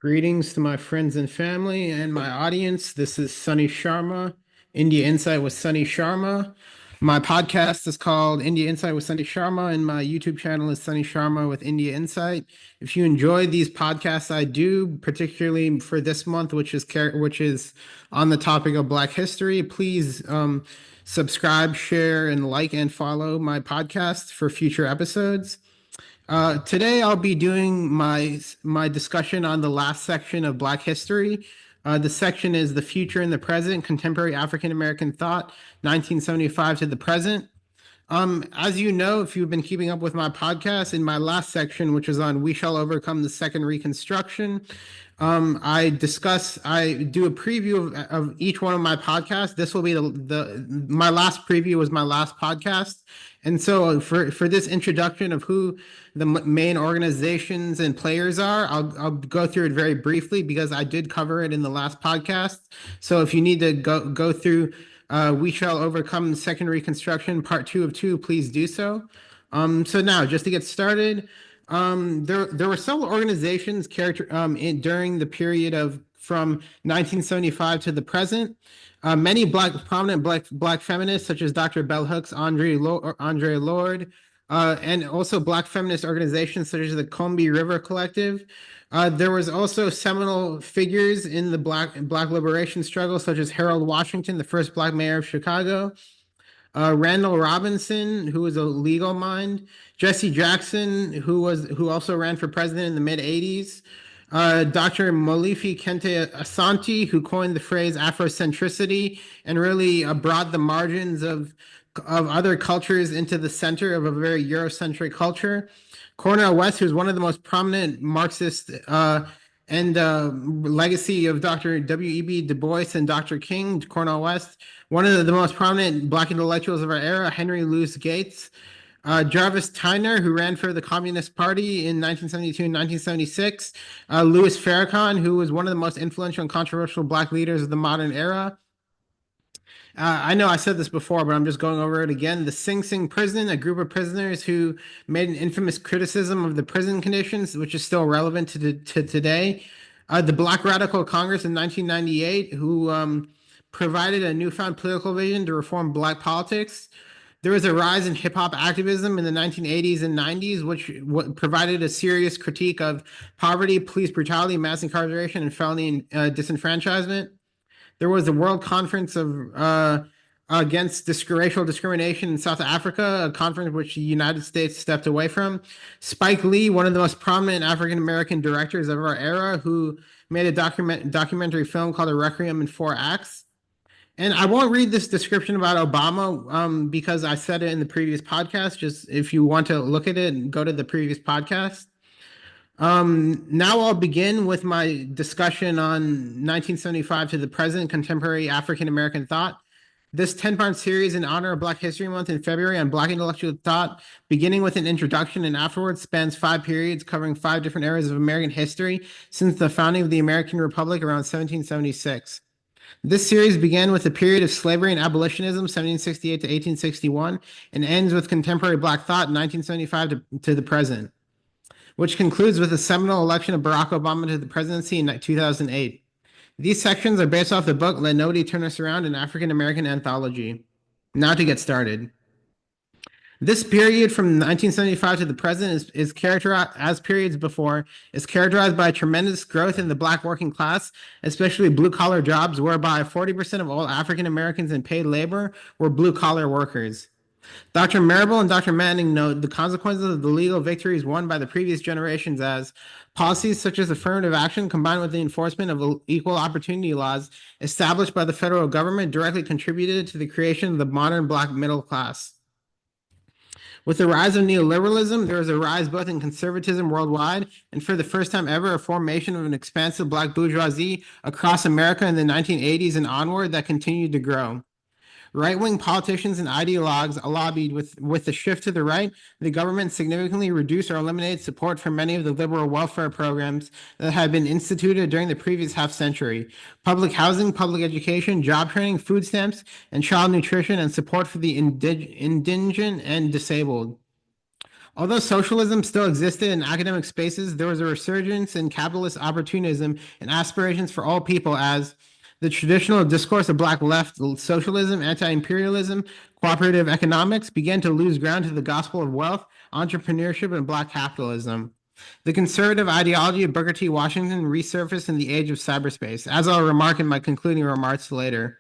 Greetings to my friends and family and my audience. This is Sunny Sharma, India Insight with Sunny Sharma. My podcast is called India Insight with Sunny Sharma, and my YouTube channel is Sunny Sharma with India Insight. If you enjoy these podcasts I do, particularly for this month, which is on the topic of Black history, please subscribe, share, and like and follow my podcast for future episodes. Today I'll be doing my discussion on the last section of Black history. The section is the future and the present, contemporary African American thought, 1975 to the present. As you know, if you've been keeping up with my podcast, in my last section, which is on We Shall Overcome the Second Reconstruction, I do a preview of each one of my podcasts. This will be my last preview was my last podcast. And so for this introduction of who the main organizations and players are, I'll go through it very briefly because I did cover it in the last podcast. So if you need to go through We Shall Overcome Second Reconstruction, Part 2 of 2, please do so. So now, just to get started, there were several organizations during the period of from 1975 to the present. Many prominent black feminists, such as Dr. Bell Hooks, Andre Lord, and also black feminist organizations such as the Combahee River Collective. There was also seminal figures in the black liberation struggle, such as Harold Washington, the first black mayor of Chicago, Randall Robinson, who was a legal mind, Jesse Jackson, who also ran for president in the mid 80s, Dr. Molefi Kente Asante, who coined the phrase Afrocentricity and really brought the margins of other cultures into the center of a very Eurocentric culture. Cornel West, who's one of the most prominent Marxist and legacy of Dr. W.E.B. Du Bois and Dr. King, Cornel West, one of the most prominent black intellectuals of our era, Henry Louis Gates, Jarvis Tyner, who ran for the Communist Party in 1972 and 1976, Louis Farrakhan, who was one of the most influential and controversial black leaders of the modern era. I know I said this before, but I'm just going over it again. The Sing Sing prison, a group of prisoners who made an infamous criticism of the prison conditions, which is still relevant to today. The Black Radical Congress in 1998, who provided a newfound political vision to reform black politics. There was a rise in hip hop activism in the 1980s and 90s, which provided a serious critique of poverty, police brutality, mass incarceration, and felony disenfranchisement. There was a World Conference against racial discrimination in South Africa, a conference which the United States stepped away from. Spike Lee, one of the most prominent African-American directors of our era, who made a documentary film called A Requiem in 4 Acts. And I won't read this description about Obama because I said it in the previous podcast. Just if you want to look at it, go to the previous podcast. Now I'll begin with my discussion on 1975 to the present, contemporary African-American thought. This 10-part series in honor of Black History Month in February on Black intellectual thought, beginning with an introduction and afterwards, spans 5 periods covering 5 different eras of American history since the founding of the American Republic around 1776. This series began with the period of slavery and abolitionism, 1768 to 1861, and ends with contemporary Black thought, 1975 to the present, which concludes with the seminal election of Barack Obama to the presidency in 2008. These sections are based off the book Let Nobody Turn Us Around, an African American Anthology. Now to get started. This period from 1975 to the present is characterized, as periods before, is characterized by tremendous growth in the Black working class, especially blue-collar jobs, whereby 40% of all African Americans in paid labor were blue-collar workers. Dr. Marable and Dr. Manning note the consequences of the legal victories won by the previous generations as policies such as affirmative action combined with the enforcement of equal opportunity laws established by the federal government directly contributed to the creation of the modern Black middle class. With the rise of neoliberalism, there was a rise both in conservatism worldwide and for the first time ever, a formation of an expansive Black bourgeoisie across America in the 1980s and onward that continued to grow. Right-wing politicians and ideologues lobbied with the shift to the right. The government significantly reduced or eliminated support for many of the liberal welfare programs that had been instituted during the previous half-century. Public housing, public education, job training, food stamps, and child nutrition, and support for the indigent and disabled. Although socialism still existed in academic spaces, there was a resurgence in capitalist opportunism and aspirations for all people as the traditional discourse of Black left socialism, anti-imperialism, cooperative economics began to lose ground to the gospel of wealth, entrepreneurship, and Black capitalism. The conservative ideology of Booker T. Washington resurfaced in the age of cyberspace, as I'll remark in my concluding remarks later.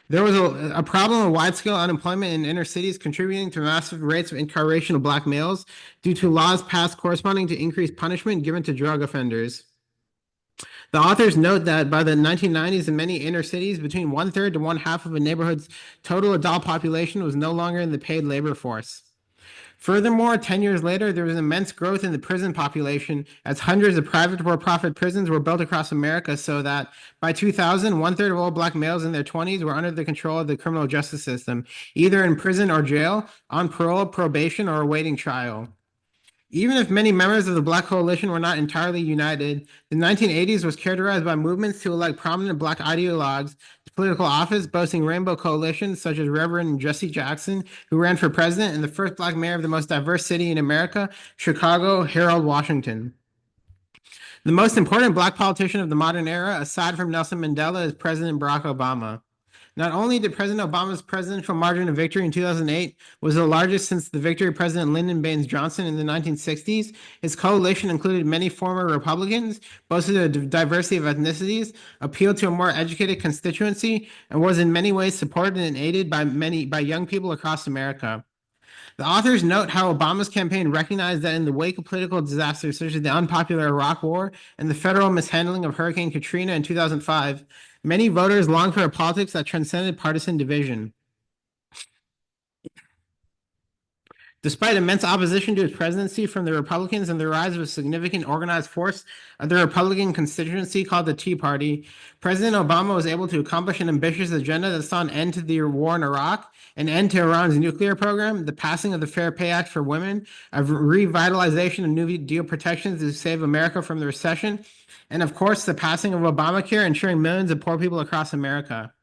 There was a problem of wide-scale unemployment in inner cities, contributing to massive rates of incarceration of Black males due to laws passed corresponding to increased punishment given to drug offenders. The authors note that by the 1990s, in many inner cities, between one-third to one-half of a neighborhood's total adult population was no longer in the paid labor force. Furthermore, 10 years later, there was immense growth in the prison population as hundreds of private for-profit prisons were built across America so that by 2000, one-third of all Black males in their 20s were under the control of the criminal justice system, either in prison or jail, on parole, probation, or awaiting trial. Even if many members of the Black coalition were not entirely united, the 1980s was characterized by movements to elect prominent Black ideologues to political office, boasting rainbow coalitions such as Reverend Jesse Jackson, who ran for president, and the first Black mayor of the most diverse city in America, Chicago, Harold Washington. The most important Black politician of the modern era, aside from Nelson Mandela, is President Barack Obama. Not only did President Obama's presidential margin of victory in 2008 was the largest since the victory of President Lyndon Baines Johnson in the 1960s, his coalition included many former Republicans, boasted a diversity of ethnicities, appealed to a more educated constituency, and was in many ways supported and aided by young people across America. The authors note how Obama's campaign recognized that in the wake of political disasters such as the unpopular Iraq War and the federal mishandling of Hurricane Katrina in 2005, many voters longed for a politics that transcended partisan division. Despite immense opposition to his presidency from the Republicans and the rise of a significant organized force of the Republican constituency called the Tea Party, President Obama was able to accomplish an ambitious agenda that saw an end to the war in Iraq, an end to Iran's nuclear program, the passing of the Fair Pay Act for women, a revitalization of New Deal protections to save America from the recession, and of course, the passing of Obamacare, ensuring millions of poor people across America.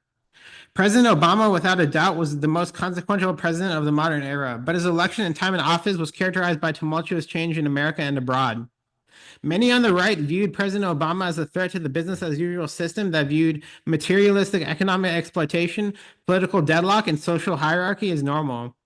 President Obama, without a doubt, was the most consequential president of the modern era, but his election and time in office was characterized by tumultuous change in America and abroad. Many on the right viewed President Obama as a threat to the business-as-usual system that viewed materialistic economic exploitation, political deadlock, and social hierarchy as normal.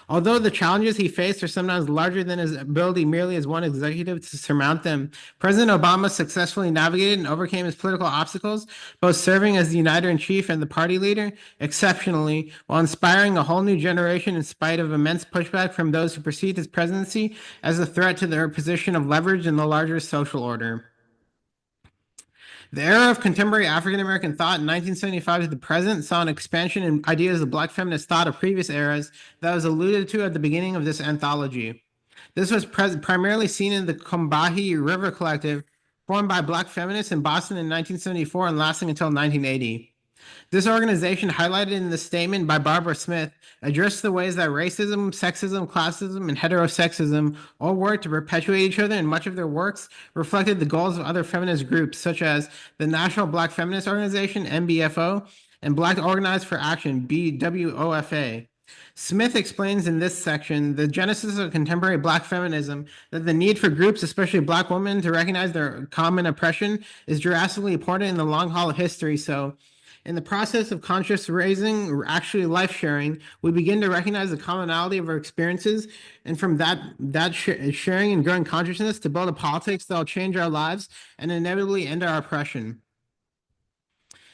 Although the challenges he faced are sometimes larger than his ability merely as one executive to surmount them, President Obama successfully navigated and overcame his political obstacles, both serving as the uniter-in-chief and the party leader exceptionally, while inspiring a whole new generation in spite of immense pushback from those who perceived his presidency as a threat to their position of leverage in the larger social order. The era of contemporary African American thought in 1975 to the present saw an expansion in ideas of Black feminist thought of previous eras that was alluded to at the beginning of this anthology. This was primarily seen in the Combahee River Collective, formed by Black feminists in Boston in 1974 and lasting until 1980. This organization, highlighted in the statement by Barbara Smith, addressed the ways that racism, sexism, classism, and heterosexism all work to perpetuate each other, and much of their works reflected the goals of other feminist groups, such as the National Black Feminist Organization, NBFO, and Black Organized for Action, BWOFA. Smith explains in this section the genesis of contemporary Black feminism that the need for groups, especially Black women, to recognize their common oppression is drastically important in the long haul of history. So, in the process of conscious raising, or actually life sharing, we begin to recognize the commonality of our experiences, and from that sharing and growing consciousness to build a politics that will change our lives and inevitably end our oppression.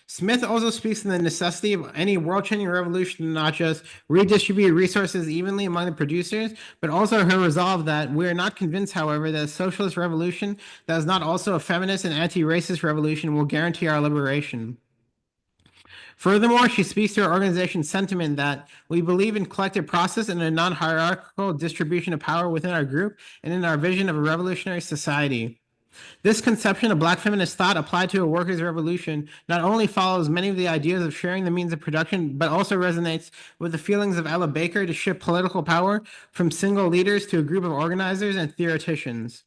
Smith also speaks to the necessity of any world-changing revolution to not just redistribute resources evenly among the producers, but also her resolve that we are not convinced, however, that a socialist revolution that is not also a feminist and anti-racist revolution will guarantee our liberation. Furthermore, she speaks to her organization's sentiment that we believe in collective process and a non-hierarchical distribution of power within our group and in our vision of a revolutionary society. This conception of Black feminist thought applied to a workers' revolution not only follows many of the ideas of sharing the means of production, but also resonates with the feelings of Ella Baker to shift political power from single leaders to a group of organizers and theoreticians.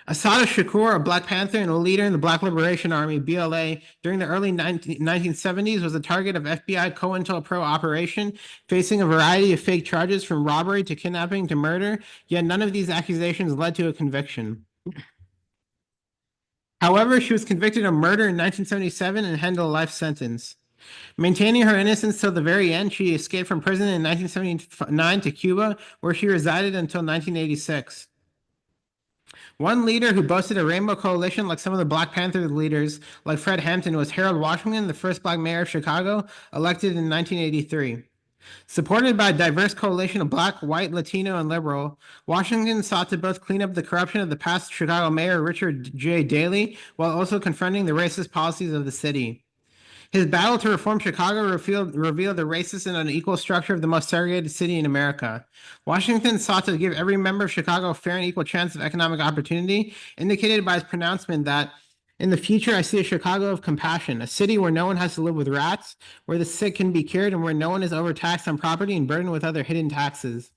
Assata Shakur, a Black Panther and a leader in the Black Liberation Army, BLA, during the early 1970s was the target of FBI COINTELPRO operation, facing a variety of fake charges from robbery to kidnapping to murder, yet none of these accusations led to a conviction. However, she was convicted of murder in 1977 and handled a life sentence. Maintaining her innocence till the very end, she escaped from prison in 1979 to Cuba, where she resided until 1986. One leader who boasted a rainbow coalition like some of the Black Panther leaders, like Fred Hampton, was Harold Washington, the first Black mayor of Chicago, elected in 1983. Supported by a diverse coalition of Black, white, Latino, and liberal, Washington sought to both clean up the corruption of the past Chicago mayor Richard J. Daley while also confronting the racist policies of the city. His battle to reform Chicago revealed the racist and unequal structure of the most segregated city in America. Washington sought to give every member of Chicago a fair and equal chance of economic opportunity, indicated by his pronouncement that, "In the future, I see a Chicago of compassion, a city where no one has to live with rats, where the sick can be cured, and where no one is overtaxed on property and burdened with other hidden taxes."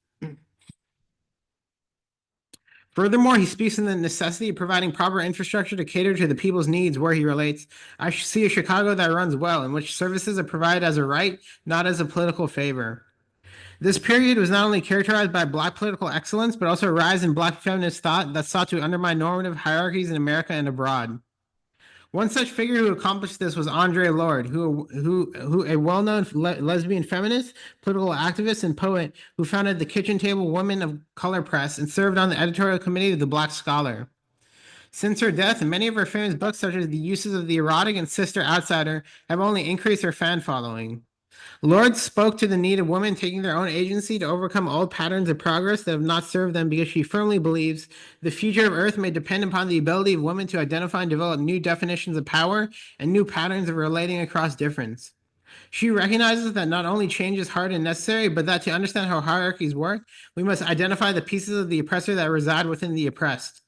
Furthermore, he speaks on the necessity of providing proper infrastructure to cater to the people's needs, where he relates, "I see a Chicago that runs well, in which services are provided as a right, not as a political favor." This period was not only characterized by Black political excellence, but also a rise in Black feminist thought that sought to undermine normative hierarchies in America and abroad. One such figure who accomplished this was Audre Lorde, who a well-known lesbian feminist, political activist, and poet who founded the Kitchen Table Women of Color Press and served on the editorial committee of the Black Scholar. Since her death, many of her famous books, such as The Uses of the Erotic and Sister Outsider, have only increased her fan following. Lorde spoke to the need of women taking their own agency to overcome old patterns of progress that have not served them, because she firmly believes the future of Earth may depend upon the ability of women to identify and develop new definitions of power and new patterns of relating across difference. She recognizes that not only change is hard and necessary, but that to understand how hierarchies work, we must identify the pieces of the oppressor that reside within the oppressed.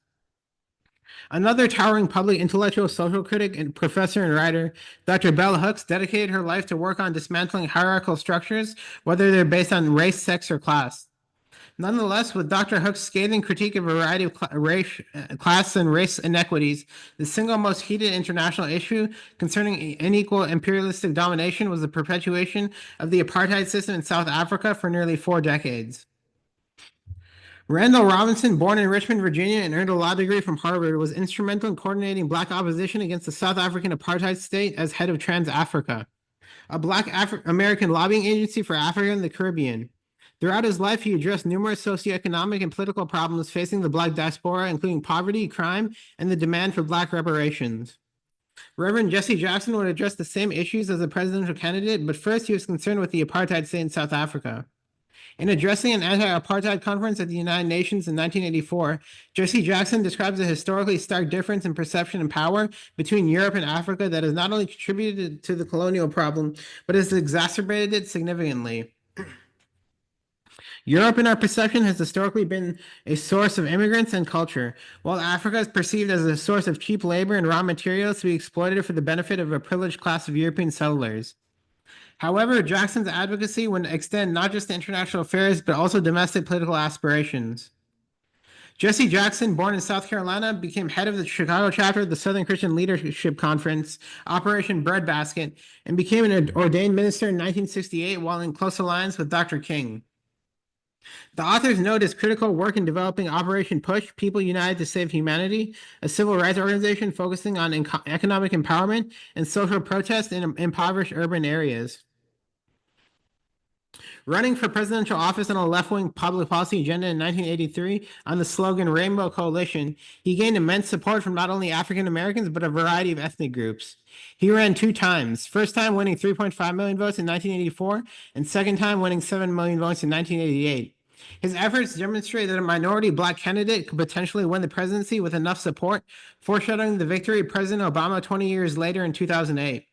Another towering public intellectual, social critic, and professor and writer, Dr. Bell Hooks, dedicated her life to work on dismantling hierarchical structures, whether they're based on race, sex, or class. Nonetheless, with Dr. Hooks' scathing critique of a variety of class and race inequities, the single most heated international issue concerning unequal imperialistic domination was the perpetuation of the apartheid system in South Africa for nearly 4 decades. Randall Robinson, born in Richmond, Virginia, and earned a law degree from Harvard, was instrumental in coordinating Black opposition against the South African apartheid state as head of Trans-Africa, a Black American lobbying agency for Africa and the Caribbean. Throughout his life, he addressed numerous socioeconomic and political problems facing the Black diaspora, including poverty, crime, and the demand for Black reparations. Reverend Jesse Jackson would address the same issues as a presidential candidate, but first he was concerned with the apartheid state in South Africa. In addressing an anti-apartheid conference at the United Nations in 1984, Jesse Jackson describes a historically stark difference in perception and power between Europe and Africa that has not only contributed to the colonial problem, but has exacerbated it significantly. Europe, in our perception, has historically been a source of immigrants and culture, while Africa is perceived as a source of cheap labor and raw materials to be exploited for the benefit of a privileged class of European settlers. However, Jackson's advocacy would extend not just to international affairs, but also domestic political aspirations. Jesse Jackson, born in South Carolina, became head of the Chicago chapter of the Southern Christian Leadership Conference, Operation Breadbasket, and became an ordained minister in 1968 while in close alliance with Dr. King. The authors note his critical work in developing Operation Push, People United to Save Humanity, a civil rights organization focusing on economic empowerment and social protest in impoverished urban areas. Running for presidential office on a left-wing public policy agenda in 1983 on the slogan Rainbow Coalition, he gained immense support from not only African Americans, but a variety of ethnic groups. He ran 2 times, first time winning 3.5 million votes in 1984, and second time winning 7 million votes in 1988. His efforts demonstrate that a minority Black candidate could potentially win the presidency with enough support, foreshadowing the victory of President Obama 20 years later in 2008.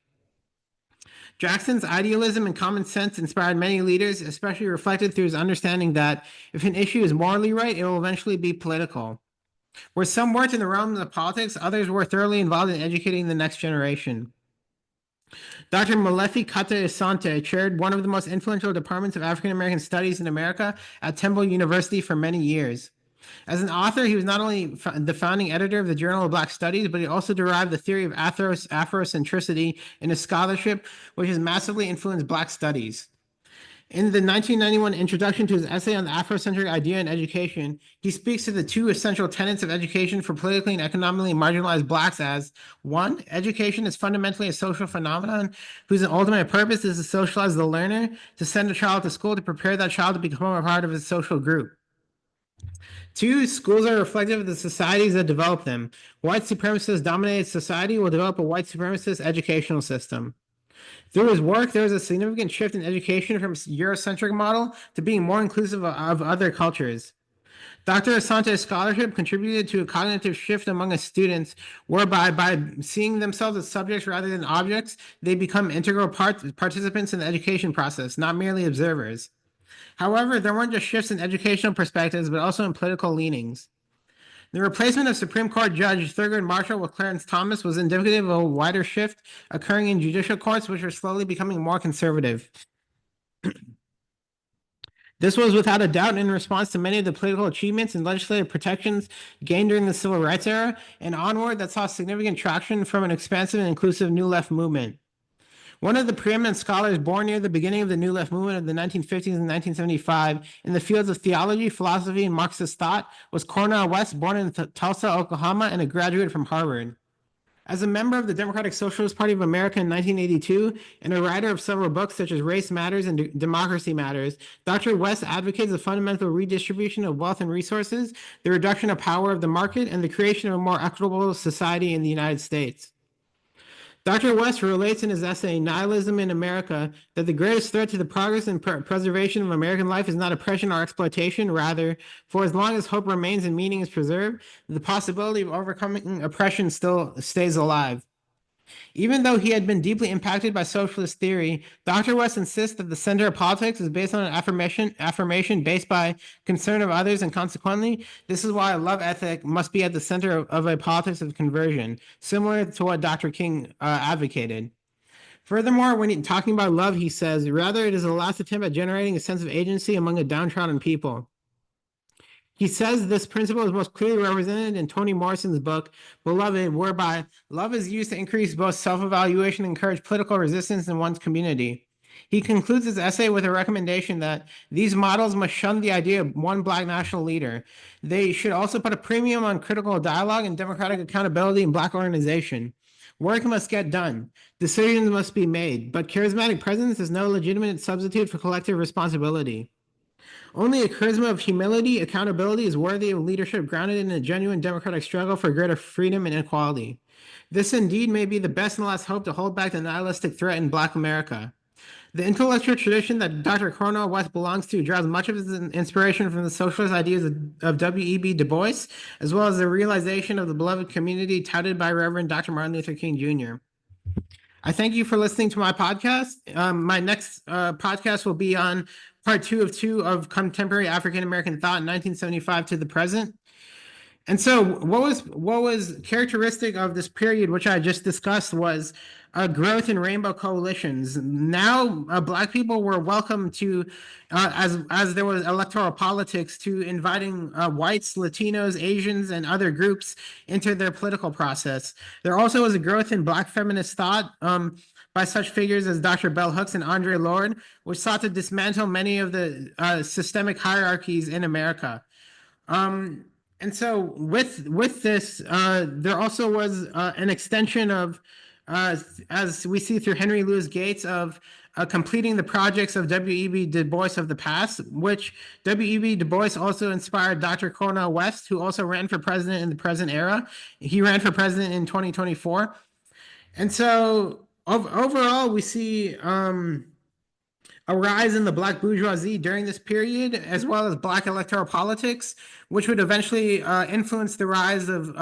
Jackson's idealism and common sense inspired many leaders, especially reflected through his understanding that if an issue is morally right, it will eventually be political. Where some worked in the realm of politics, others were thoroughly involved in educating the next generation. Dr. Molefi Kata Asante chaired one of the most influential departments of African American studies in America at Temple University for many years. As an author, he was not only the founding editor of the Journal of Black Studies, but he also derived the theory of Afrocentricity in his scholarship, which has massively influenced Black studies. In the 1991 introduction to his essay on the Afrocentric idea in education, he speaks to the two essential tenets of education for politically and economically marginalized Blacks as, one, education is fundamentally a social phenomenon whose ultimate purpose is to socialize the learner, to send a child to school to prepare that child to become a part of his social group. Two, schools are reflective of the societies that develop them. White supremacist dominated society will develop a white supremacist educational system. Through his work, there was a significant shift in education from Eurocentric model to being more inclusive of other cultures. Dr. Asante's scholarship contributed to a cognitive shift among his students, whereby by seeing themselves as subjects rather than objects, they become integral participants in the education process, not merely observers. However, there weren't just shifts in educational perspectives, but also in political leanings. The replacement of Supreme Court Judge Thurgood Marshall with Clarence Thomas was indicative of a wider shift occurring in judicial courts, which were slowly becoming more conservative. This was without a doubt in response to many of the political achievements and legislative protections gained during the Civil Rights era and onward that saw significant traction from an expansive and inclusive New Left movement. One of the preeminent scholars born near the beginning of the New Left movement of the 1950s and 1975 in the fields of theology, philosophy, and Marxist thought was Cornel West, born in Tulsa, Oklahoma, and a graduate from Harvard. As a member of the Democratic Socialist Party of America in 1982 and a writer of several books such as Race Matters and Democracy Matters, Dr. West advocates the fundamental redistribution of wealth and resources, the reduction of power of the market, and the creation of a more equitable society in the United States. Dr. West relates in his essay, Nihilism in America, that the greatest threat to the progress and preservation of American life is not oppression or exploitation. Rather, for as long as hope remains and meaning is preserved, the possibility of overcoming oppression still stays alive. Even though he had been deeply impacted by socialist theory, Dr. West insists that the center of politics is based on an affirmation based by concern of others, and consequently, this is why a love ethic must be at the center of a politics of conversion, similar to what Dr. King advocated. Furthermore, when talking about love, he says, rather, it is a last attempt at generating a sense of agency among a downtrodden people. He says this principle is most clearly represented in Toni Morrison's book, Beloved, whereby love is used to increase both self-evaluation and encourage political resistance in one's community. He concludes his essay with a recommendation that these models must shun the idea of one Black national leader. They should also put a premium on critical dialogue and democratic accountability in Black organization. Work must get done. Decisions must be made, but charismatic presence is no legitimate substitute for collective responsibility. Only a charisma of humility, accountability is worthy of leadership grounded in a genuine democratic struggle for greater freedom and equality. This indeed may be the best and last hope to hold back the nihilistic threat in Black America. The intellectual tradition that Dr. Cornel West belongs to draws much of its inspiration from the socialist ideas of W.E.B. Du Bois, as well as the realization of the beloved community touted by Reverend Dr. Martin Luther King Jr. I thank you for listening to my podcast. My next podcast will be on part 2 of contemporary African American thought in 1975 to the present. And so what was characteristic of this period, which I just discussed, was a growth in rainbow coalitions. Now, Black people were welcome to, as there was electoral politics, to inviting whites, Latinos, Asians, and other groups into their political process. There also was a growth in Black feminist thought by such figures as Dr. Bell Hooks and Andre Lorde, which sought to dismantle many of the systemic hierarchies in America. And so with this, there also was an extension of, as we see through Henry Louis Gates, of completing the projects of W.E.B. Du Bois of the past, which W.E.B. Du Bois also inspired Dr. Cornel West, who also ran for president in the present era. He ran for president in 2024. And so overall, we see a rise in the Black bourgeoisie during this period, as well as Black electoral politics, which would eventually influence the rise of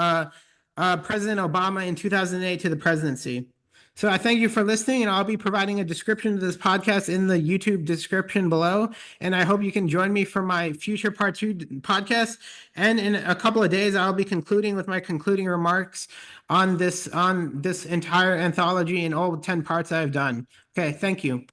President Obama in 2008 to the presidency. So I thank you for listening, and I'll be providing a description of this podcast in the YouTube description below. And I hope you can join me for my future part 2 podcast. And in a couple of days, I'll be concluding with my concluding remarks on this entire anthology and all 10 parts I've done. Okay, thank you.